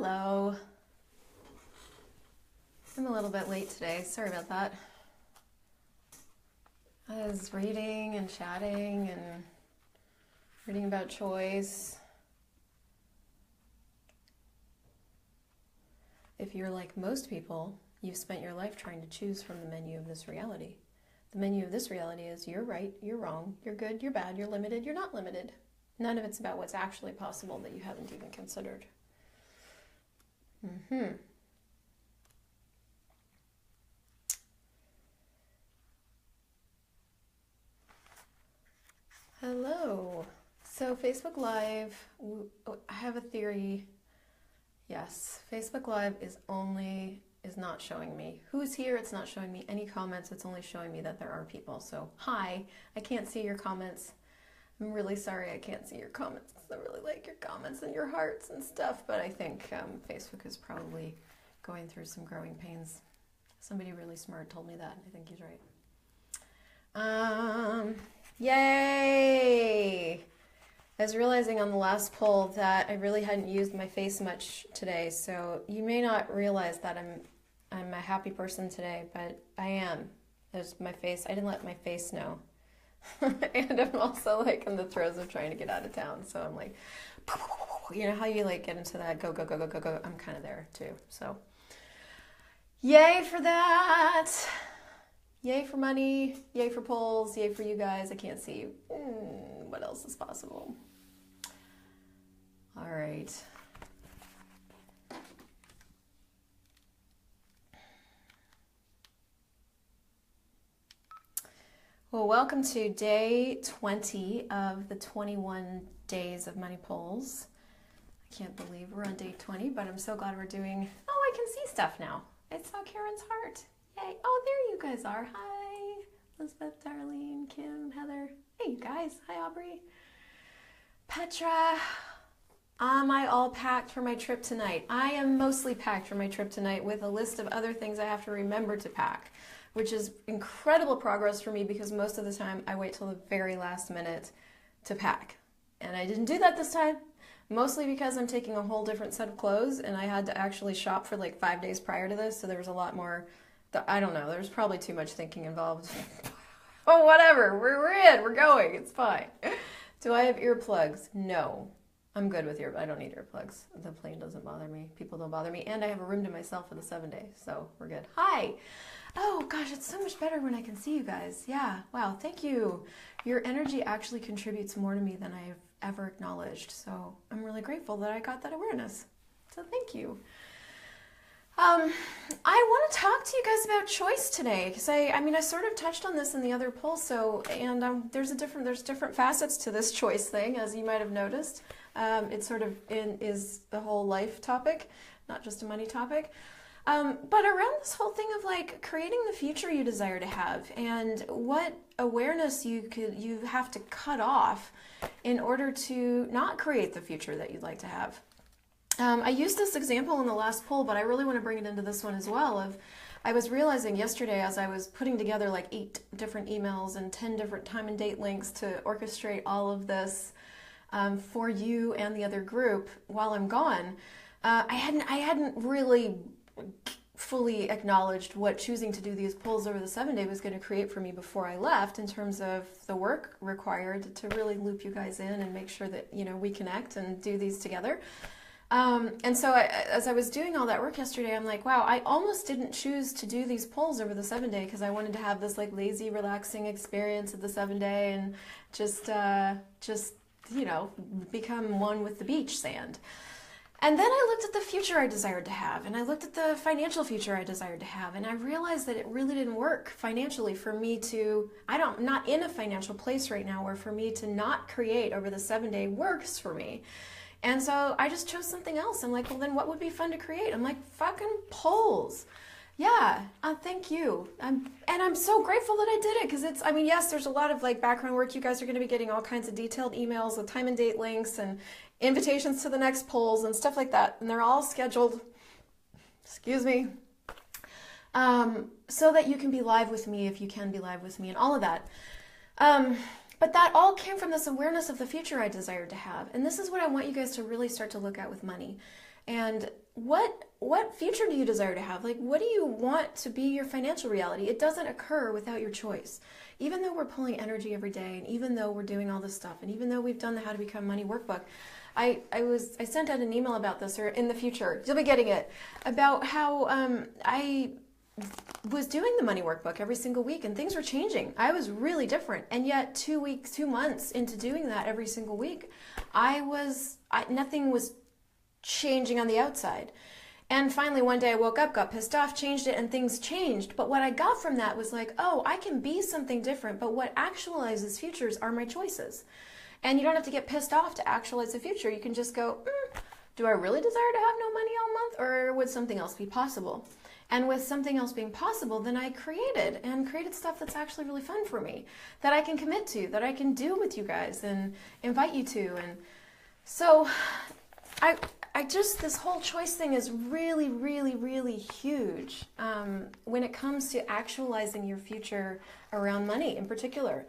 Hello. I'm a little bit late today. Sorry about that. I was reading and chatting and reading about choice. If you're like most people, you've spent your life trying to choose from the menu of this reality. The menu of this reality is you're right, you're wrong, you're good, you're bad, you're limited, you're not limited. None of it's about what's actually possible that you haven't even considered. Hello. So Facebook Live, I have a theory. Yes, Facebook Live is not showing me who's here. It's not showing me any comments. It's only showing me that there are people. So hi, I can't see your comments. I'm really sorry I can't see your comments because I really like your comments and your hearts and stuff. But I think Facebook is probably going through some growing pains. Somebody really smart told me that. I think he's right. Yay! I was realizing on the last poll that I really hadn't used my face much today, so you may not realize that I'm a happy person today, but I am. There's my face. I didn't let my face know. And I'm also like in the throes of trying to get out of town, so I'm like, you know how you like get into that go, go, go, go, go, go? I'm kind of there too, so yay for that. Yay for money, yay for polls, yay for you guys. I can't see you. What else is possible? All right. Well, welcome to day 20 of the 21 days of money polls. I can't believe we're on day 20, but I'm so glad we're doing... Oh, I can see stuff now. I saw Karen's heart. Yay. Oh, there you guys are. Hi, Elizabeth, Darlene, Kim, Heather. Hey, you guys. Hi, Aubrey. Petra. Am I all packed for my trip tonight? I am mostly packed for my trip tonight with a list of other things I have to remember to pack, which is incredible progress for me because most of the time I wait till the very last minute to pack. And I didn't do that this time, mostly because I'm taking a whole different set of clothes and I had to actually shop for like 5 days prior to this, so there was a lot more, I don't know, there's probably too much thinking involved. Oh, whatever, we're in, we're going, it's fine. Do I have earplugs? No. I'm good with I don't need earplugs. The plane doesn't bother me. People don't bother me. And I have a room to myself for the 7 days, so we're good. Hi! Oh gosh, it's so much better when I can see you guys. Yeah, wow, thank you. Your energy actually contributes more to me than I've ever acknowledged, so I'm really grateful that I got that awareness. So thank you. I want to talk to you guys about choice today because I sort of touched on this in the other poll. So there's different facets to this choice thing, as you might have noticed. It sort of is the whole life topic, not just a money topic. But around this whole thing of like creating the future you desire to have and what awareness you have to cut off in order to not create the future that you'd like to have. I used this example in the last poll, but I really want to bring it into this one as well. I was realizing yesterday as I was putting together like 8 different emails and 10 different time and date links to orchestrate all of this for you and the other group while I'm gone, I hadn't really fully acknowledged what choosing to do these polls over the 7 day was going to create for me before I left in terms of the work required to really loop you guys in and make sure that we connect and do these together. And so as I was doing all that work yesterday, I'm like, wow, I almost didn't choose to do these polls over the 7 day because I wanted to have this like lazy, relaxing experience of the 7 day and just become one with the beach sand. And then I looked at the future I desired to have, and I looked at the financial future I desired to have, and I realized that it really didn't work financially for me to, I'm not in a financial place right now where for me to not create over the 7 day works for me. And so I just chose something else. I'm like, well, then what would be fun to create? I'm like, fucking polls. Yeah, thank you. I'm so grateful that I did it because yes, there's a lot of like background work. You guys are going to be getting all kinds of detailed emails with time and date links and invitations to the next polls and stuff like that. And they're all scheduled, excuse me, so that you can be live with me if you can be live with me and all of that. But that all came from this awareness of the future I desired to have. And this is what I want you guys to really start to look at with money. And what future do you desire to have? Like, what do you want to be your financial reality? It doesn't occur without your choice. Even though we're pulling energy every day, and even though we're doing all this stuff, and even though we've done the How to Become Money workbook, I sent out an email about this, or in the future, you'll be getting it, about how I was doing the money workbook every single week, and things were changing. I was really different, and yet 2 months into doing that every single week, nothing was changing on the outside. And finally one day I woke up, got pissed off, changed it, and things changed. But what I got from that was like, oh, I can be something different, but what actualizes futures are my choices. And you don't have to get pissed off to actualize the future. You can just go, do I really desire to have no money all month, or would something else be possible? And with something else being possible, then I created stuff that's actually really fun for me, that I can commit to, that I can do with you guys and invite you to. And so this whole choice thing is really, really, really huge when it comes to actualizing your future around money in particular.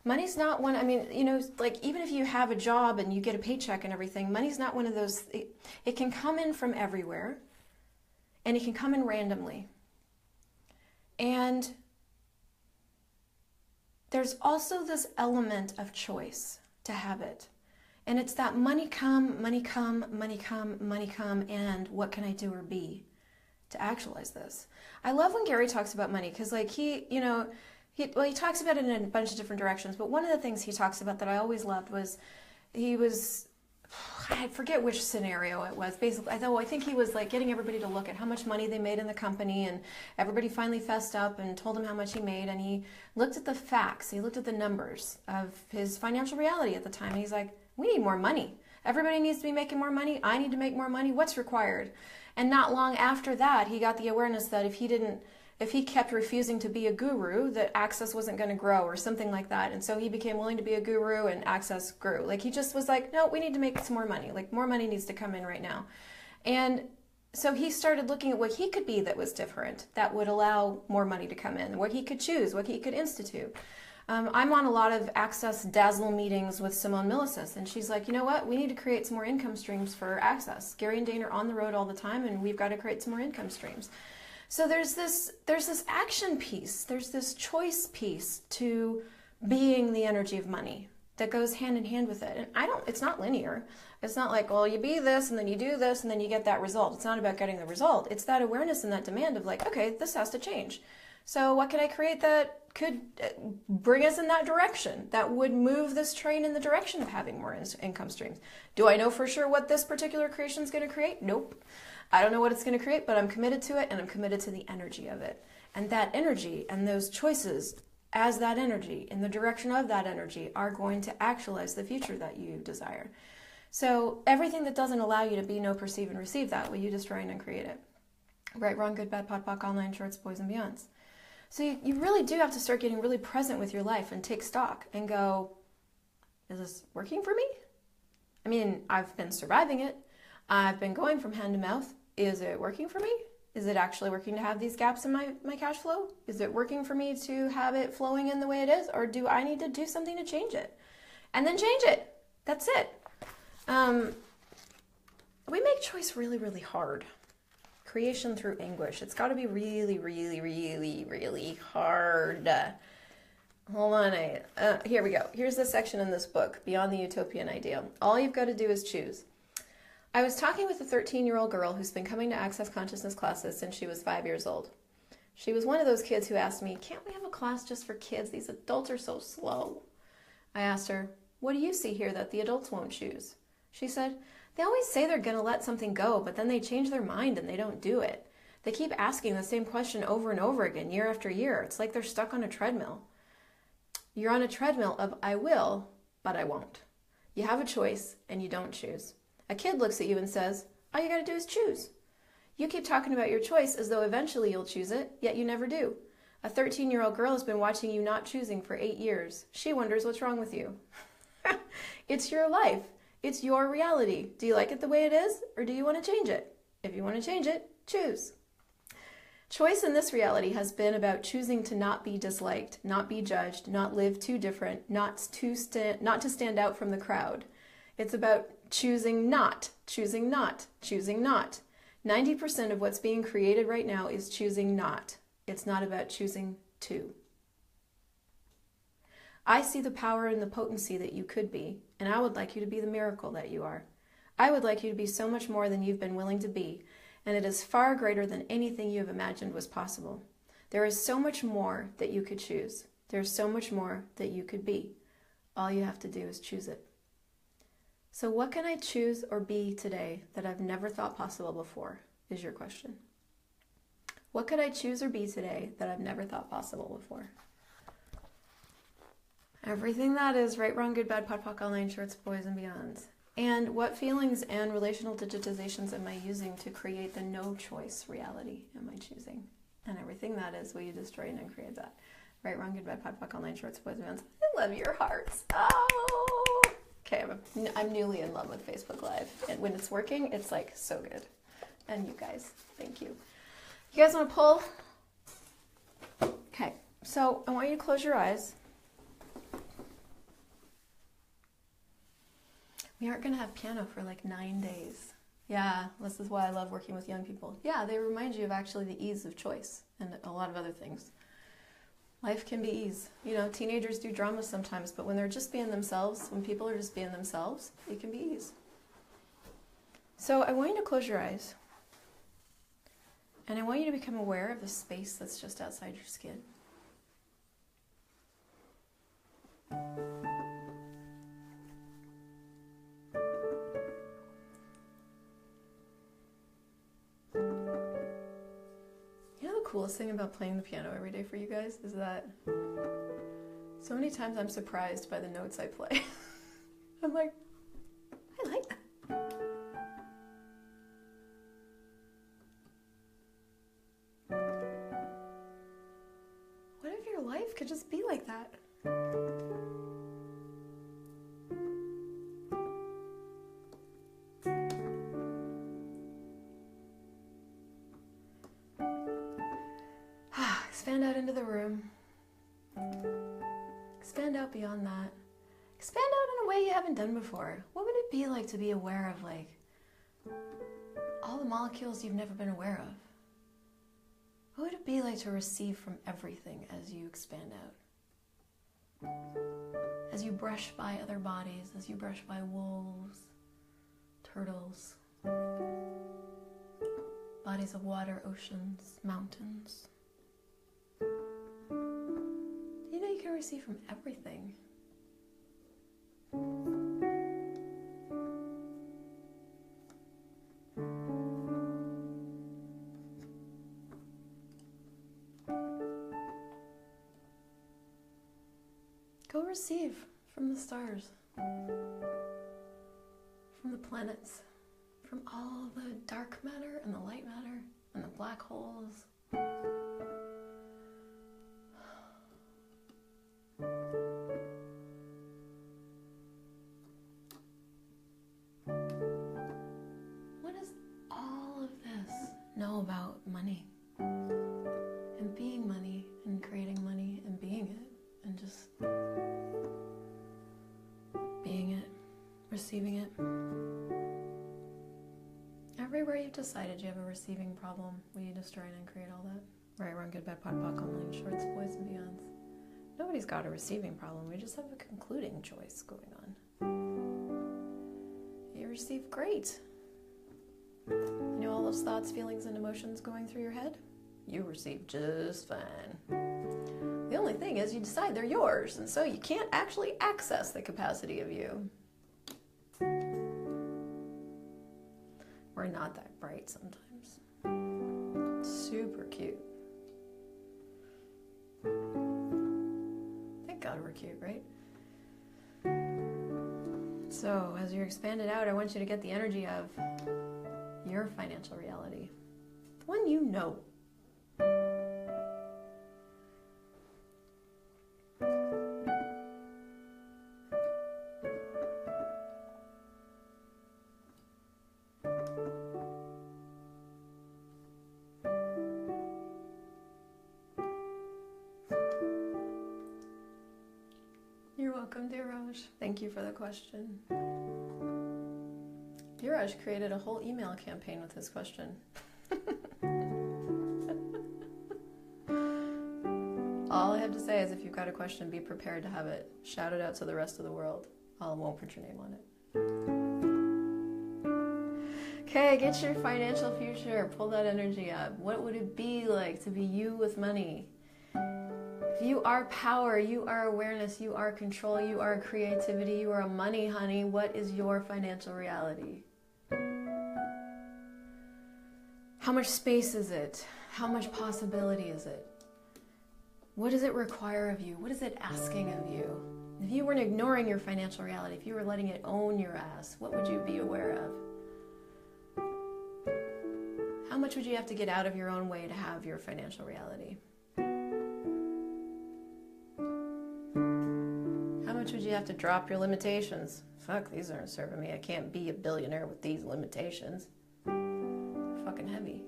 Money's not one, like even if you have a job and you get a paycheck and everything, money's not one of those, it can come in from everywhere, and it can come in randomly. And there's also this element of choice to have it. And it's that money come, money come, money come, money come, and what can I do or be to actualize this? I love when Gary talks about money, because like he talks about it in a bunch of different directions, but one of the things he talks about that I always loved was I forget which scenario it was. Basically, I think he was like getting everybody to look at how much money they made in the company, and everybody finally fessed up and told him how much he made, and he looked at the facts, he looked at the numbers of his financial reality at the time, and he's like, we need more money. Everybody needs to be making more money. I need to make more money. What's required? And not long after that, he got the awareness that if he kept refusing to be a guru, that access wasn't going to grow or something like that. And so he became willing to be a guru, and access grew. Like he just was like, no, we need to make some more money. Like more money needs to come in right now. And so he started looking at what he could be that was different, that would allow more money to come in, what he could choose, what he could institute. I'm on a lot of Access Dazzle meetings with Simone Milasas, and she's like, you know what? We need to create some more income streams for Access. Gary and Dane are on the road all the time, and we've got to create some more income streams. So there's this action piece, there's this choice piece to being the energy of money that goes hand in hand with it. And it's not linear. It's not like, well, you be this and then you do this and then you get that result. It's not about getting the result. It's that awareness and that demand of like, okay, this has to change. So what can I create that could bring us in that direction, that would move this train in the direction of having more income streams? Do I know for sure what this particular creation is going to create? Nope. I don't know what it's going to create, but I'm committed to it, and I'm committed to the energy of it. And that energy and those choices as that energy, in the direction of that energy, are going to actualize the future that you desire. So everything that doesn't allow you to be, know, perceive, and receive that, will you destroy and uncreate it? Right, wrong, good, bad, POD, POC, online, shorts, boys, and beyonds. So you really do have to start getting really present with your life and take stock and go, is this working for me? I mean, I've been surviving it. I've been going from hand to mouth. Is it working for me? Is it actually working to have these gaps in my cash flow? Is it working for me to have it flowing in the way it is? Or do I need to do something to change it? And then change it. That's it. We make choice really, really hard. Creation through anguish. It's got to be really, really, really, really hard. Hold on. Here we go. Here's the section in this book, Beyond the Utopian Ideal. All you've got to do is choose. I was talking with a 13-year-old girl who's been coming to Access Consciousness classes since she was 5 years old. She was one of those kids who asked me, can't we have a class just for kids? These adults are so slow. I asked her, what do you see here that the adults won't choose? She said, they always say they're going to let something go, but then they change their mind and they don't do it. They keep asking the same question over and over again, year after year. It's like they're stuck on a treadmill. You're on a treadmill of I will, but I won't. You have a choice and you don't choose. A kid looks at you and says, all you got to do is choose. You keep talking about your choice as though eventually you'll choose it, yet you never do. A 13-year-old girl has been watching you not choosing for 8 years. She wonders what's wrong with you. It's your life. It's your reality. Do you like it the way it is, or do you want to change it? If you want to change it, choose. Choice in this reality has been about choosing to not be disliked, not be judged, not live too different, not to stand out from the crowd. It's about choosing not choosing not, choosing not. 90% of what's being created right now is choosing not. It's not about choosing to. I see the power and the potency that you could be, and I would like you to be the miracle that you are. I would like you to be so much more than you've been willing to be, and it is far greater than anything you have imagined was possible. There is so much more that you could choose. There's so much more that you could be. All you have to do is choose it. So what can I choose or be today that I've never thought possible before, is your question. What could I choose or be today that I've never thought possible before? Everything that is right, wrong, good, bad, POD, POC, online, shorts, boys, and beyonds. And what feelings and relational digitizations am I using to create the no choice reality am I choosing? And everything that is, will you destroy and uncreate that? Right, wrong, good, bad, POD, POC, online, shorts, boys, and beyonds. I love your hearts. Oh! Okay, I'm newly in love with Facebook Live. And when it's working, it's like so good. And you guys, thank you. You guys want to pull? Okay, so I want you to close your eyes. We aren't going to have piano for like 9 days. Yeah, this is why I love working with young people. Yeah, they remind you of actually the ease of choice and a lot of other things. Life can be ease. You know, teenagers do drama sometimes, but when they're just being themselves, when people are just being themselves, it can be ease. So I want you to close your eyes. And I want you to become aware of the space that's just outside your skin. The coolest thing about playing the piano every day for you guys is that so many times I'm surprised by the notes I play. I'm like, I like that. What if your life could just be like that? Expand out into the room. Expand out beyond that. Expand out in a way you haven't done before. What would it be like to be aware of, like, all the molecules you've never been aware of? What would it be like to receive from everything as you expand out? As you brush by other bodies, as you brush by wolves, turtles, bodies of water, oceans, mountains. You know you can receive from everything. Go receive from the stars, from the planets, from all the dark matter and the light matter and the black holes. What does all of this know about money and being money and creating money and being it and just being it, receiving it? Everywhere you've decided you have a receiving problem, will you destroy and uncreate all that? Right, wrong, good, bad, POD, POC, online, shorts, boys, and beyonds. Nobody's got a receiving problem. We just have a concluding choice going on. You receive great. You know all those thoughts, feelings, and emotions going through your head? You receive just fine. The only thing is you decide they're yours, and so you can't actually access the capacity of you. We're not that bright sometimes. Super cute. Thank God we're cute, right? So, as you're expanded out, I want you to get the energy of your financial reality. The one you know. You're welcome, dear Raj. Thank you for the question. Biraj created a whole email campaign with his question. All I have to say is if you've got a question, be prepared to have it shouted out to the rest of the world. I won't put your name on it. Okay, get your financial future. Pull that energy up. What would it be like to be you with money? You are power, you are awareness, you are control, you are creativity, you are money, honey. What is your financial reality? How much space is it? How much possibility is it? What does it require of you? What is it asking of you? If you weren't ignoring your financial reality, if you were letting it own your ass, what would you be aware of? How much would you have to get out of your own way to have your financial reality? How much would you have to drop your limitations? Fuck, these aren't serving me. I can't be a billionaire with these limitations. Fucking heavy.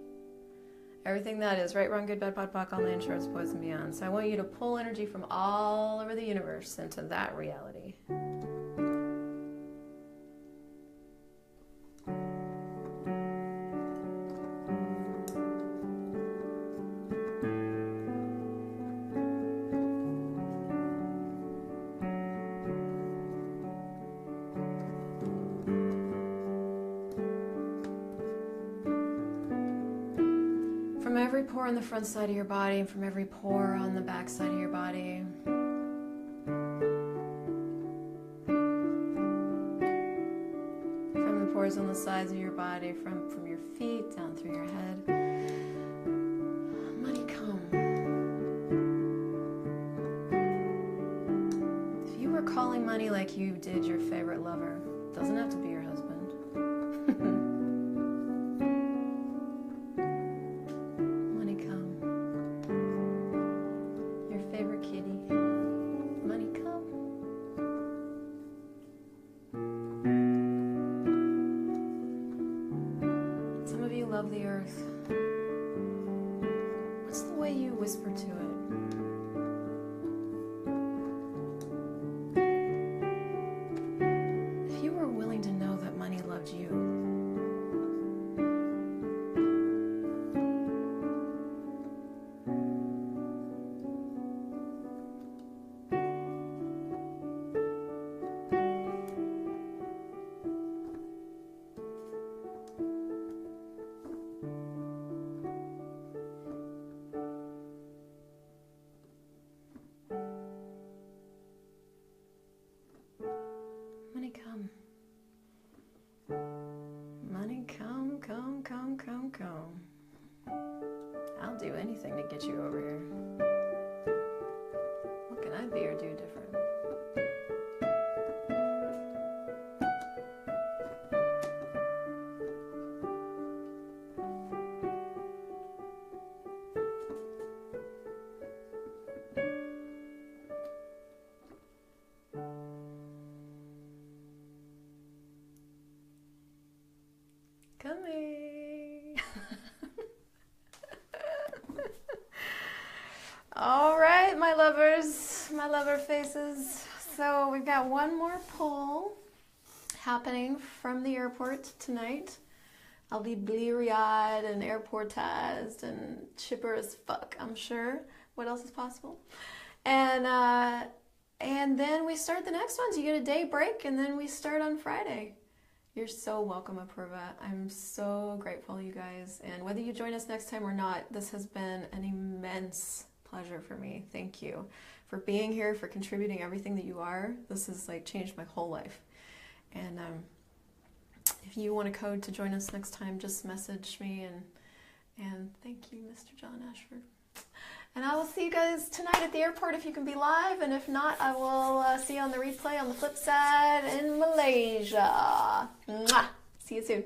Everything that is right, wrong, good, bad, pod, poc, all the insurance, boys, and beyond. So I want you to pull energy from all over the universe into that reality. From every pore on the front side of your body and from every pore on the back side of your body. From the pores on the sides of your body, from your feet down through your head. Money come. If you were calling money like you did your favorite lover, it doesn't have to be your husband. Love the earth. What's the way you whisper to it? If you were willing to know that money loved you, money come. Money come, come, come, come, come. I'll do anything to get you over here. What can I be or do different? Coming. All right, my lovers, my lover faces. So we've got one more pull happening from the airport tonight. I'll be bleary-eyed and airportized and chipper as fuck, I'm sure. What else is possible? And then we start the next one. So you get a day break, and then we start on Friday. You're so welcome, Apurva. I'm so grateful, you guys. And whether you join us next time or not, this has been an immense pleasure for me. Thank you for being here, for contributing everything that you are. This has like changed my whole life. And if you want a code to join us next time, just message me. And thank you, Mr. John Ashford. And I will see you guys tonight at the airport if you can be live. And if not, I will see you on the replay on the flip side in Malaysia. Mwah! See you soon.